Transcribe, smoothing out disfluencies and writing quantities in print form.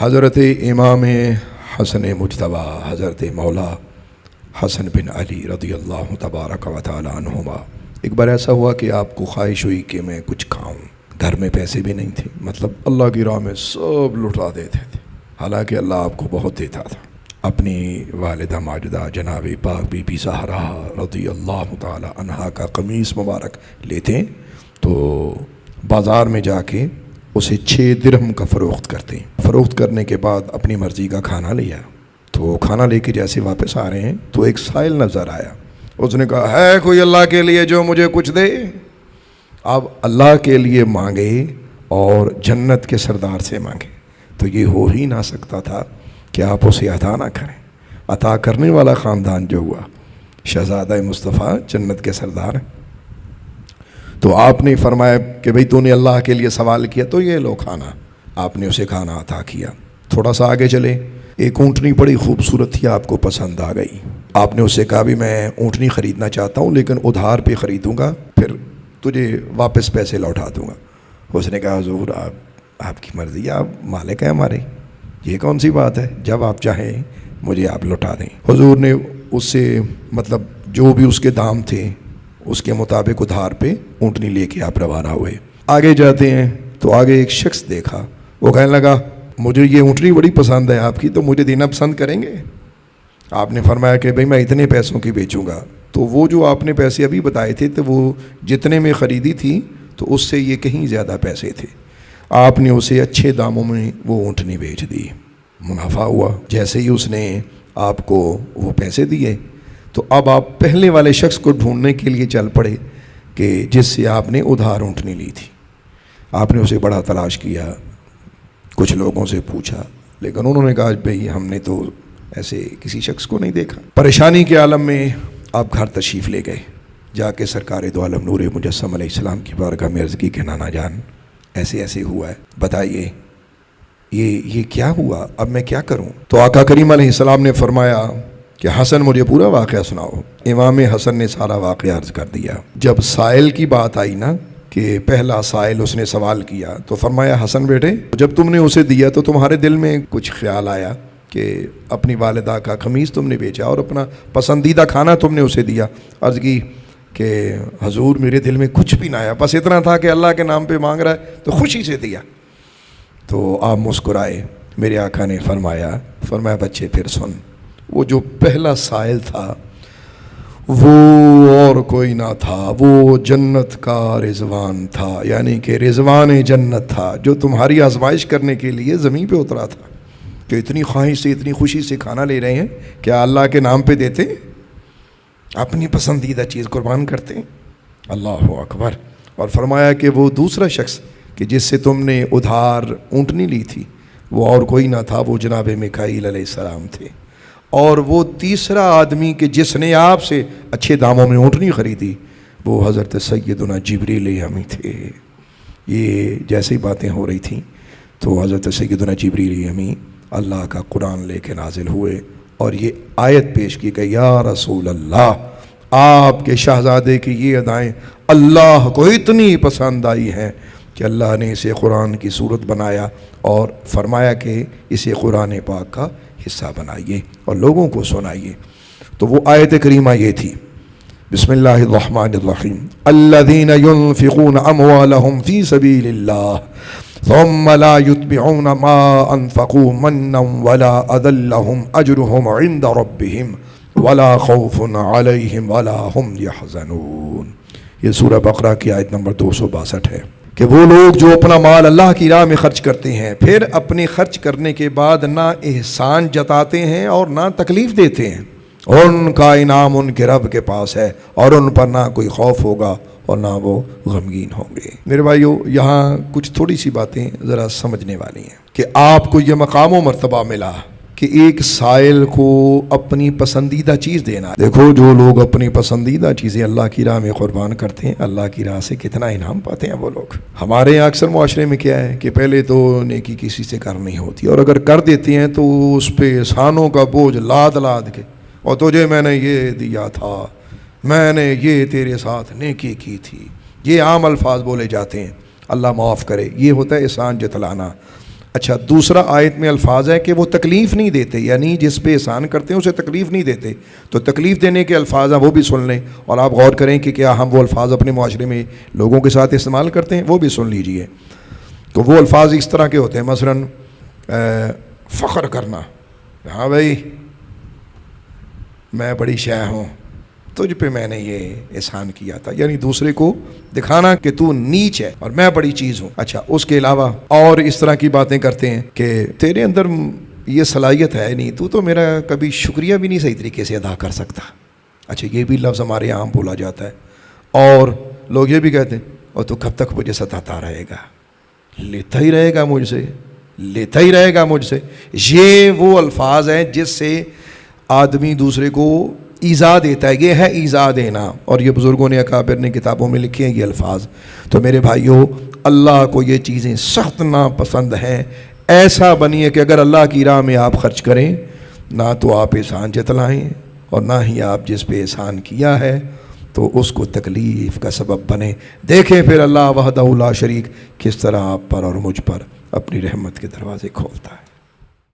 حضرت امام حسن مجتبی حضرت مولا حسن بن علی رضی اللہ تبارک و تعالی عنہما، ایک بار ایسا ہوا کہ آپ کو خواہش ہوئی کہ میں کچھ کھاؤں، گھر میں پیسے بھی نہیں تھے، مطلب اللہ کی راہ میں سب لٹا دیتے تھے، حالانکہ اللہ آپ کو بہت دیتا تھا۔ اپنی والدہ ماجدہ جناب پاک بی بی زہرا رضی اللہ تعالی عنہا کا قمیص مبارک لیتے تو بازار میں جا کے اسے 6 درہم کا فروخت کرتے ہیں۔ فروخت کرنے کے بعد اپنی مرضی کا کھانا لیا، تو کھانا لے کے جیسے واپس آ رہے ہیں تو ایک سائل نظر آیا، اس نے کہا ہے کوئی اللہ کے لیے جو مجھے کچھ دے؟ اب اللہ کے لیے مانگے اور جنت کے سردار سے مانگے تو یہ ہو ہی نہ سکتا تھا کہ آپ اسے عطا نہ کریں۔ عطا کرنے والا خاندان جو ہوا، شہزادہ مصطفیٰ جنت کے سردار، تو آپ نے فرمایا کہ بھئی تو نے اللہ کے لیے سوال کیا تو یہ لو کھانا، آپ نے اسے کھانا عطا کیا۔ تھوڑا سا آگے چلے، ایک اونٹنی بڑی خوبصورت تھی، آپ کو پسند آ گئی، آپ نے اس سے کہا بھی میں اونٹنی خریدنا چاہتا ہوں لیکن ادھار پہ خریدوں گا، پھر تجھے واپس پیسے لوٹا دوں گا۔ اس نے کہا حضور آپ کی مرضی، آپ مالک ہیں ہمارے، یہ کون سی بات ہے، جب آپ چاہیں مجھے آپ لوٹا دیں۔ حضور نے اس سے مطلب جو بھی اس کے دام تھے اس کے مطابق ادھار پہ اونٹنی لے کے آپ روانہ ہوئے۔ آگے جاتے ہیں تو آگے ایک شخص دیکھا، وہ کہنے لگا مجھے یہ اونٹنی بڑی پسند ہے آپ کی، تو مجھے دینا پسند کریں گے؟ آپ نے فرمایا کہ بھئی میں اتنے پیسوں کی بیچوں گا، تو وہ جو آپ نے پیسے ابھی بتائے تھے تو وہ جتنے میں خریدی تھی تو اس سے یہ کہیں زیادہ پیسے تھے، آپ نے اسے اچھے داموں میں وہ اونٹنی بیچ دی، منافع ہوا۔ جیسے ہی اس نے آپ کو وہ پیسے دیے تو اب آپ پہلے والے شخص کو ڈھونڈنے کے لیے چل پڑے کہ جس سے آپ نے ادھار اونٹنی لی تھی۔ آپ نے اسے بڑا تلاش کیا، کچھ لوگوں سے پوچھا، لیکن انہوں نے کہا بھئی ہم نے تو ایسے کسی شخص کو نہیں دیکھا۔ پریشانی کے عالم میں آپ گھر تشریف لے گئے، جا کے سرکار دو عالم نور مجسم علیہ السلام کی بارگاہ میں عرض کی کہ نانا جان ایسے ایسے ہوا ہے، بتائیے یہ کیا ہوا، اب میں کیا کروں؟ تو آقا کریم علیہ السلام نے فرمایا کہ حسن مجھے پورا واقعہ سناؤ۔ امام حسن نے سارا واقعہ عرض کر دیا۔ جب سائل کی بات آئی نا کہ پہلا سائل اس نے سوال کیا تو فرمایا حسن بیٹے جب تم نے اسے دیا تو تمہارے دل میں کچھ خیال آیا کہ اپنی والدہ کا قمیص تم نے بیچا اور اپنا پسندیدہ کھانا تم نے اسے دیا۔ عرض کی کہ حضور میرے دل میں کچھ بھی نہ آیا، بس اتنا تھا کہ اللہ کے نام پہ مانگ رہا ہے تو خوشی سے دیا۔ تو آپ مسکرائے، میرے آقا نے فرمایا بچے پھر سن، وہ جو پہلا سائل تھا وہ اور کوئی نہ تھا، وہ جنت کا رضوان تھا، یعنی کہ رضوان جنت تھا جو تمہاری آزمائش کرنے کے لیے زمین پہ اترا تھا کہ اتنی خواہش سے اتنی خوشی سے کھانا لے رہے ہیں، کیا اللہ کے نام پہ دیتے، اپنی پسندیدہ چیز قربان کرتے؟ اللہ اکبر۔ اور فرمایا کہ وہ دوسرا شخص کہ جس سے تم نے ادھار اونٹنی لی تھی وہ اور کوئی نہ تھا، وہ جناب میکائیل علیہ السلام تھے، اور وہ تیسرا آدمی کہ جس نے آپ سے اچھے داموں میں اونٹنی خریدی وہ حضرت سیدنا جبریل امی تھے۔ یہ جیسے باتیں ہو رہی تھیں تو حضرت سیدنا جبریل امی اللہ کا قرآن لے کے نازل ہوئے اور یہ آیت پیش کی کہ یا رسول اللہ، آپ کے شہزادے کی یہ ادائیں اللہ کو اتنی پسند آئی ہیں کہ اللہ نے اسے قرآن کی صورت بنایا اور فرمایا کہ اسے قرآن پاک کا حصہ بنائیے اور لوگوں کو سنائیے۔ تو وہ آیت کریمہ یہ تھی، بسم اللہ الرحمن الرحیم، الذین ينفقون اموالهم فی سبیل اللہ ثم لا يتبعون ما انفقوا منا ولا اذى لهم اجرهم عند ربهم ولا خوف علیہم ولا هم يحزنون۔ یہ سورہ بقرہ کی آیت نمبر 262 ہے کہ وہ لوگ جو اپنا مال اللہ کی راہ میں خرچ کرتے ہیں پھر اپنے خرچ کرنے کے بعد نہ احسان جتاتے ہیں اور نہ تکلیف دیتے ہیں، ان کا انعام ان کے رب کے پاس ہے اور ان پر نہ کوئی خوف ہوگا اور نہ وہ غمگین ہوں گے۔ میرے بھائیو، یہاں کچھ تھوڑی سی باتیں ذرا سمجھنے والی ہیں کہ آپ کو یہ مقام و مرتبہ ملا کہ ایک سائل کو اپنی پسندیدہ چیز دینا۔ دیکھو جو لوگ اپنی پسندیدہ چیزیں اللہ کی راہ میں قربان کرتے ہیں، اللہ کی راہ سے کتنا انعام پاتے ہیں وہ لوگ۔ ہمارے یہاں اکثر معاشرے میں کیا ہے کہ پہلے تو نیکی کسی سے کر نہیں ہوتی، اور اگر کر دیتے ہیں تو اس پہ احسانوں کا بوجھ لاد کے، اور تجھے میں نے یہ دیا تھا، میں نے یہ تیرے ساتھ نیکی کی تھی، یہ عام الفاظ بولے جاتے ہیں، اللہ معاف کرے، یہ ہوتا ہے احسان جتلانا۔ اچھا دوسرا آیت میں الفاظ ہے کہ وہ تکلیف نہیں دیتے، یعنی جس پہ احسان کرتے ہیں اسے تکلیف نہیں دیتے، تو تکلیف دینے کے الفاظ ہیں وہ بھی سن لیں، اور آپ غور کریں کہ کیا ہم وہ الفاظ اپنے معاشرے میں لوگوں کے ساتھ استعمال کرتے ہیں، وہ بھی سن لیجئے۔ تو وہ الفاظ اس طرح کے ہوتے ہیں، مثلاً فخر کرنا، ہاں بھائی میں بڑی شے ہوں، تجھ پہ میں نے یہ احسان کیا تھا، یعنی دوسرے کو دکھانا کہ تو نیچ ہے اور میں بڑی چیز ہوں۔ اچھا اس کے علاوہ اور اس طرح کی باتیں کرتے ہیں کہ تیرے اندر یہ صلاحیت ہے نہیں، تو میرا کبھی شکریہ بھی نہیں صحیح طریقے سے ادا کر سکتا۔ اچھا یہ بھی لفظ ہمارے عام بولا جاتا ہے، اور لوگ یہ بھی کہتے ہیں اور تو کب تک مجھے ستاتا رہے گا، لیتا ہی رہے گا مجھ سے، لیتا ہی رہے گا مجھ سے۔ یہ وہ الفاظ ہیں جس سے آدمی دوسرے کو ایذا دیتا ہے، یہ ہے ایذا دینا، اور یہ بزرگوں نے اکابر نے کتابوں میں لکھے ہیں یہ الفاظ۔ تو میرے بھائیوں، اللہ کو یہ چیزیں سخت ناپسند ہیں۔ ایسا بنیے کہ اگر اللہ کی راہ میں آپ خرچ کریں، نہ تو آپ احسان جتلائیں اور نہ ہی آپ جس پہ احسان کیا ہے تو اس کو تکلیف کا سبب بنے۔ دیکھیں پھر اللہ وحدہ لا شریک کس طرح آپ پر اور مجھ پر اپنی رحمت کے دروازے کھولتا ہے۔